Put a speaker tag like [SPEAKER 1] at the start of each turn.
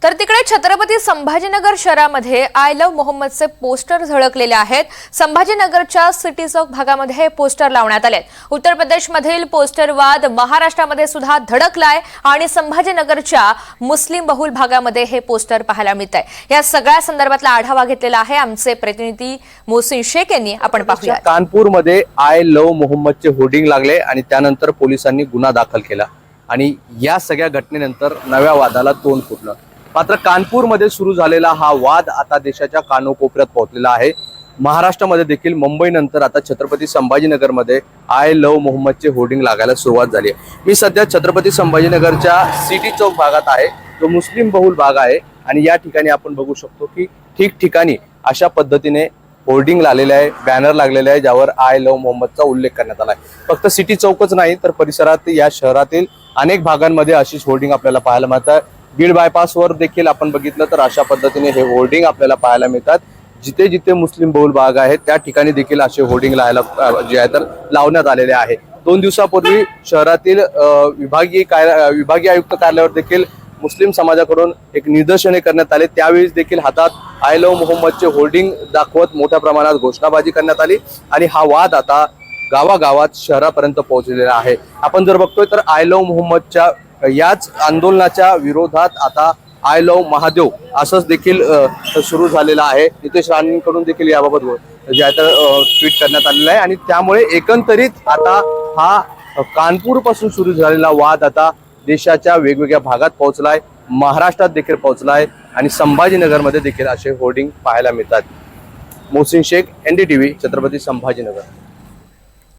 [SPEAKER 1] तर तिकडे छत्रपती संभाजीनगर शहरामध्ये आय लव्ह मोहम्मदचे पोस्टर झळकलेले आहेत। संभाजीनगरच्या सिटी चौक भागामध्ये हे पोस्टर लावण्यात आले। उत्तर प्रदेशमधील पोस्टर वाद महाराष्ट्रामध्ये सुद्धा धडकलाय आणि संभाजीनगरच्या मुस्लिम बहुल भागामध्ये हे पोस्टर पाहायला मिळत आहे। या सगळ्या संदर्भातला आढावा घेतलेला आहे आमचे प्रतिनिधी मोहसिन शेख यांनी। आपण पाहूया।
[SPEAKER 2] कानपूरमध्ये आय लव्ह मोहम्मदचे होर्डिंग लागले आणि त्यानंतर पोलिसांनी गुन्हा दाखल केला आणि या सगळ्या घटनेनंतर नव्या वादाला तोंड फुटलं। मात्र कानपूरमध्ये सुरू झालेला हा वाद आता देशाच्या कानोकोपऱ्यात पोहोचलेला आहे। महाराष्ट्रामध्ये देखील मुंबईनंतर आता छत्रपती संभाजीनगरमध्ये आय लव्ह मोहम्मदचे होर्डिंग लागायला सुरुवात झाली आहे। मी सध्या छत्रपती संभाजीनगरच्या सिटी चौक भागात आहे, जो मुस्लिम बहुल भाग आहे आणि या ठिकाणी आपण बघू शकतो की ठिकठिकाणी अशा पद्धतीने होर्डिंग लागलेले आहे, बॅनर लागलेले आहे, ज्यावर आय लव्ह मोहम्मदचा उल्लेख करण्यात आला आहे। फक्त सिटी चौकच नाही तर परिसरात या शहरातील अनेक भागांमध्ये अशीच होर्डिंग आपल्याला पाहायला मिळतात। बीड बायपासवर देखील आपण बघितलं तर अशा पद्धतीने हे होर्डिंग आपल्याला पाहायला मिळतात। जिथे जिथे मुस्लिम बहुल भाग आहेत त्या ठिकाणी देखील असे होर्डिंग जे आहे तर लावण्यात आलेले आहे। 2 दिवसापूर्वी शहरातील विभागीय आयुक्त कार्यालयावर देखील मुस्लिम समाजाकडून एक निदर्शने करण्यात आले। त्यावेळी देखील हातात आय लव्ह मोहम्मदचे होर्डिंग दाखवत मोठ्या प्रमाणात घोषणाबाजी करण्यात आली आणि हा वाद आता गावागावात शहरापर्यंत पोहोचलेला आहे। आपण जर बघतोय तर आय लव्ह मोहम्मदच्या याच आंदोलनाच्या विरोधात आता आय लव्ह महादेव असंच देखील सुरू झालेलं आहे। नितेश राणेंकडून देखील याबाबत जे आहे तर ट्विट करण्यात आलेलं आहे आणि त्यामुळे एकंदरीत आता हा कानपूर पासून सुरू झालेला वाद आता देशाच्या वेगवेगळ्या भागात पोहोचलाय, महाराष्ट्रात देखील पोहोचलाय आणि संभाजीनगरमध्ये देखील असे होर्डिंग पाहायला मिळतात। मोहसिन शेख, NDTV, छत्रपती संभाजीनगर।